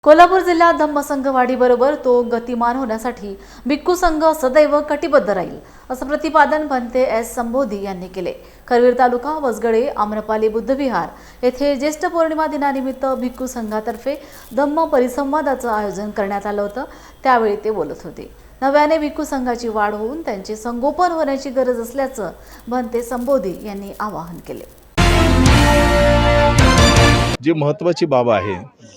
कोल्हापूर जिल्ह्यात धम्मसंघवाढीबरोबर तो गतिमान होण्यासाठी भिक्खू संघ सदैव कटिबद्ध राहील असं प्रतिपादन भंते एस संबोधी यांनी केले। करवीर तालुका वसगडे आम्रपाली बुद्धविहार येथे ज्येष्ठ पौर्णिमा दिनानिमित्त भिक्खू संघातर्फे धम्म परिसंवादाचं आयोजन करण्यात आलं होतं। त्यावेळी ते बोलत होते। नव्याने भिक्खू संघाची वाढ होऊन त्यांचे संगोपन होण्याची गरज असल्याचं भंते संबोधी यांनी आवाहन केले। जी महत्त्वाची बाब आहे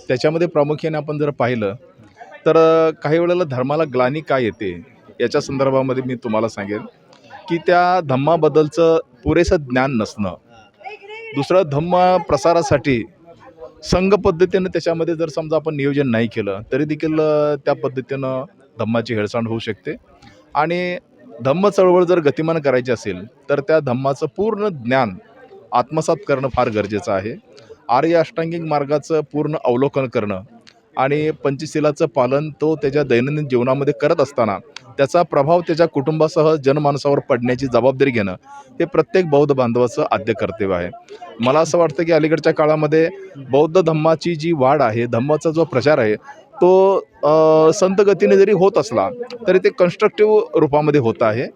त्याच्यामध्ये प्रामुख्याने आपण जर पाहिलं तर काही वेळेला धर्माला ग्लानी काय येते याच्या संदर्भामध्ये मी तुम्हाला सांगेन की त्या धम्माबद्दलचं पुरेसं ज्ञान नसणं, दुसरं धम्म प्रसारासाठी संघ पद्धतीनं त्याच्यामध्ये जर समजा आपण नियोजन नाही केलं तरी देखील त्या पद्धतीनं धम्माची हेळसांड होऊ शकते। आणि धम्म चळवळ जर गतिमान करायची असेल तर त्या धम्माचं पूर्ण ज्ञान आत्मसात करणं फार गरजेचं आहे। आर्य अष्टांगिक मार्गाचं पूर्ण अवलोकन करणं आणि पंचशीलाचं पालन तो त्याच्या दैनंदिन जीवनामध्ये करत असताना त्याचा प्रभाव त्याच्या कुटुंबासह जनमानसावर पडण्याची जबाबदारी घेणं हे प्रत्येक बौद्ध बांधवाचं आद्य कर्तव्य आहे। मला असं वाटतं की अलीकडच्या काळामध्ये बौद्ध धम्माची जी वाढ आहे, धम्माचा जो प्रचार आहे तो संत गतीने जरी होत असला तरी ते कन्स्ट्रक्टिव्ह रूपामध्ये होत आहे।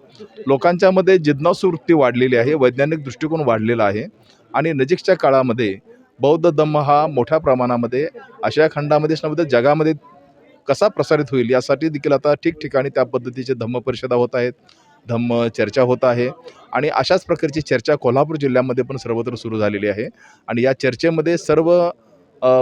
लोकांच्यामध्ये जिज्ञासू वृत्ती वाढलेली आहे, वैज्ञानिक दृष्टिकोन वाढलेला आहे आणि नजीकच्या काळामध्ये बौद्ध धम्म हा मोठ्या प्रमाणामध्ये आशिया खंडामध्येच नव्हे तर जगामध्ये कसा प्रसारित होईल यासाठी देखील आता ठिकठिकाणी त्या पद्धतीचे धम्म परिषदा होत आहेत, धम्म चर्चा होत आहे आणि अशाच प्रकारची चर्चा कोल्हापूर जिल्ह्यामध्ये पण सर्वत्र सुरू झालेली आहे। आणि या चर्चेमध्ये सर्व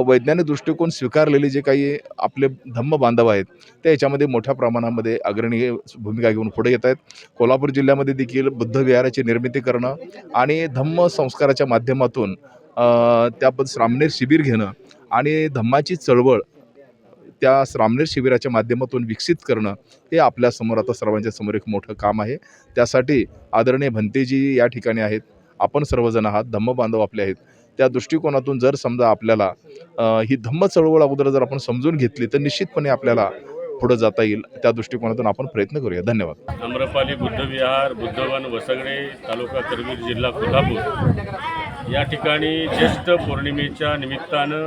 वैज्ञानिक दृष्टिकोन स्वीकारलेले जे काही आपले धम्म बांधव आहेत ते याच्यामध्ये मोठ्या प्रमाणामध्ये अग्रणी भूमिका घेऊन पुढे येत आहेत। कोल्हापूर जिल्ह्यामध्ये देखील बुद्ध विहाराची निर्मिती करणं आणि धम्म संस्काराच्या माध्यमातून त्याबद्दल श्रामणेर शिबिर घेणं आणि धम्माची चळवळ त्या श्रामणेर शिबिराच्या माध्यमातून विकसित करणं हे आपल्यासमोर आता सर्वांच्या समोर एक मोठं काम आहे। त्यासाठी आदरणीय भंतेजी या ठिकाणी आहेत, आपण सर्वजण आहात, धम्म बांधव आपले आहेत। त्या दृष्टिकोनातून जर समजा आपल्याला ही धम्म चळवळ अगोदर जर आपण समजून घेतली तर निश्चितपणे आपल्याला पुढे जाता येईल। त्या दृष्टिकोनातून आपण प्रयत्न करूया। धन्यवाद। आम्रपाली बुद्धविहार बुद्धवन वसगडे तालुका करवीर जिल्हा कोल्हापूर या ठिकाणी ज्येष्ठ पौर्णिमेच्या निमित्तानं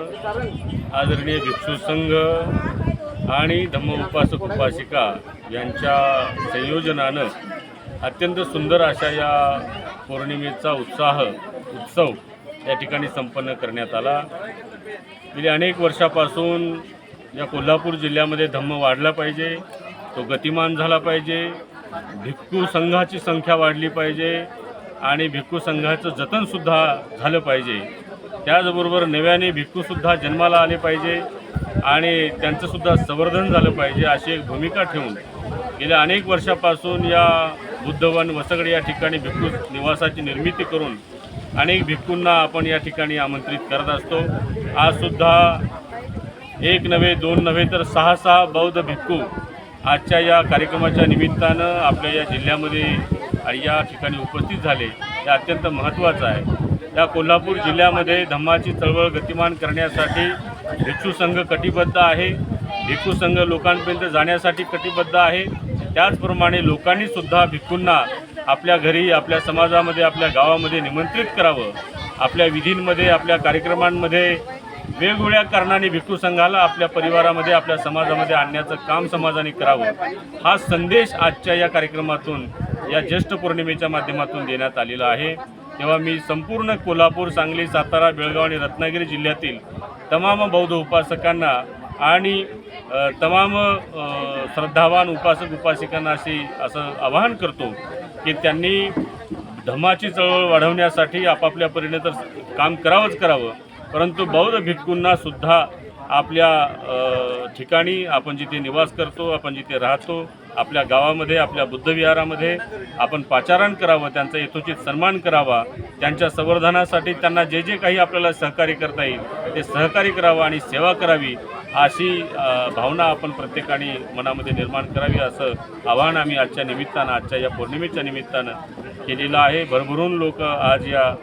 आदरणीय भिक्षू संघ आणि धम्म उपासक उपासिका यांच्या संयोजनानं अत्यंत सुंदर अशा या पौर्णिमेचा उत्सव या ठिकाणी संपन्न करण्यात आला। गेल्या अनेक वर्षापासून या कोल्हापूर जिल्ह्यामध्ये धम्म वाढला पाहिजे, तो गतिमान झाला पाहिजे, भिक्खू संघाची संख्या वाढली पाहिजे आणि भिक्खू संघाचं जतनसुद्धा झालं पाहिजे। त्याचबरोबर नव्याने भिक्खूसुद्धा जन्माला आले पाहिजे आणि त्यांचंसुद्धा संवर्धन झालं पाहिजे अशी एक भूमिका ठेवून गेल्या अनेक वर्षापासून या बुद्धवन वसगडे या ठिकाणी भिक्खू निवासाची निर्मिती करून अनेक भिक्खूंना आपण या ठिकाणी आमंत्रित करत असतो। आजसुद्धा एक नव्हे दोन नव्हे तर 6 बौद्ध भिक्खू आजच्या या कार्यक्रमाच्या निमित्तानं आपल्या या जिल्ह्यामध्ये आणि या ठिकाणी उपस्थित झाले, हे अत्यंत महत्त्वाचं आहे। या कोल्हापूर जिल्ह्यामध्ये धम्माची चळवळ गतिमान करण्यासाठी भिक्षू संघ कटिबद्ध आहे, भिक्खू संघ लोकांपर्यंत जाण्यासाठी कटिबद्ध आहे। त्याचप्रमाणे लोकांनीसुद्धा भिक्खूंना आपल्या घरी, आपल्या समाजामध्ये, आपल्या गावामध्ये निमंत्रित करावं। आपल्या विधींमध्ये, आपल्या कार्यक्रमांमध्ये वेगवेगळ्या कारणाने भिक्खू संघाला आपल्या परिवारामध्ये, आपल्या समाजामध्ये आणण्याचं काम समाजाने करावं, हा संदेश आजच्या या कार्यक्रमातून या ज्येष्ठ पौर्णिमेच्या माध्यमातून देण्यात आलेला आहे। तेव्हा मी संपूर्ण कोल्हापूर, सांगली, सातारा, बेळगाव आणि रत्नागिरी जिल्ह्यातील तमाम बौद्ध उपासकांना आणि तमाम श्रद्धावान उपासक उपासिकांना असं आवाहन करतो की त्यांनी धम्माची चळवळ वाढवण्यासाठी आपापल्या परीने तर काम करावं, परंतु बौद्ध भिक्खूंना सुद्धा आपल्या ठिकाणी आपण जिथे निवास करतो, आपण जिथे राहतो, आपल्या गावामध्ये, आपल्या बुद्धविहारामध्ये आपण पाचारण करावं, त्यांचा यथोचित सन्मान करावा, त्यांच्या संवर्धनासाठी त्यांना जे जे काही आपल्याला सहकार्य करता येईल ते सहकार्य करावं आणि सेवा करावी अशी भावना आपण प्रत्येकाने मनामध्ये निर्माण करावी असं आवाहन आम्ही आजच्या निमित्तानं, आजच्या या पौर्णिमेच्या निमित्तानं केलेलं आहे। भरभरून लोक आज या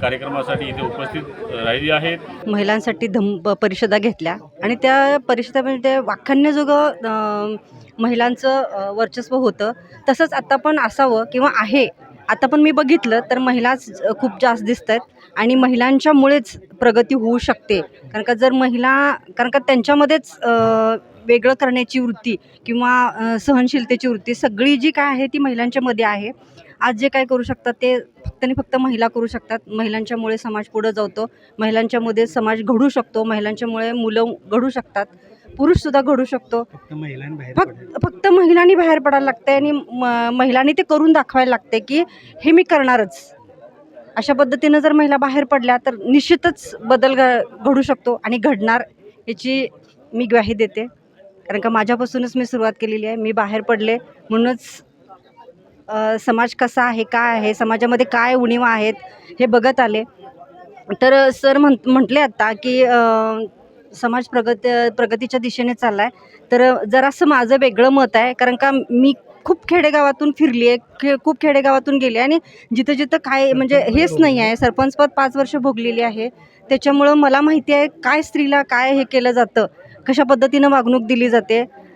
कार्यक्रमासाठी इथे उपस्थित राहिली आहेत। महिलांसाठी धम्म परिषदा घेतल्या आणि त्या परिषदेमध्ये वाखाणण्याजोगं महिलांचं वर्चस्व होतं। तसंच आता पण असावं किंवा आहे, आता पण मी बघितलं तर महिलाच खूप जास्त दिसत आहेत। आणि महिलांच्यामुळेच प्रगती होऊ शकते. कारण का जर कारण का त्यांच्यामध्येच वेगळं करण्याची वृत्ती किंवा सहनशीलतेची वृत्ती सगळी जी काय आहे ती महिलांच्यामध्ये आहे. आज जे काय करू शकतात ते फक्त आणि फक्त महिला करू शकतात. महिलांच्यामुळे समाज पुढं जातो. महिलांच्यामध्ये समाज घडू शकतो. महिलांच्यामुळे मुलं घडू शकतात. पुरुषसुद्धा घडू शकतो. फक्त महिलांनी बाहेर पडायला लागते आणि महिलांनी ते करून दाखवायला लागते की हे मी करणारच. अशा पद्धतीनं जर महिला बाहेर पडल्या तर निश्चितच बदल घडू शकतो आणि घडणार याची मी ग्वाही देते. कारण का माझ्यापासूनच मी सुरुवात केलेली आहे. मी बाहेर पडले म्हणूनच समाज कसा आहे, काय आहे, समाजामध्ये काय उणीवा आहेत हे बघत आले. तर सर म्हटले आत्ता की समाज प्रगतीच्या दिशेने चालला आहे. तर जरासं माझं वेगळं मत आहे. कारण का मी खूप खेडेगावातून फिरली आहे, खूप खेडेगावातून गेले आणि जिथं जिथं काय म्हणजे हेच नाही आहे. सरपंचपद 5 वर्ष भोगलेली आहे. त्याच्यामुळं मला माहिती आहे काय स्त्रीला काय हे केलं जातं, कशा पद्धतीनं वागणूक दिली जाते.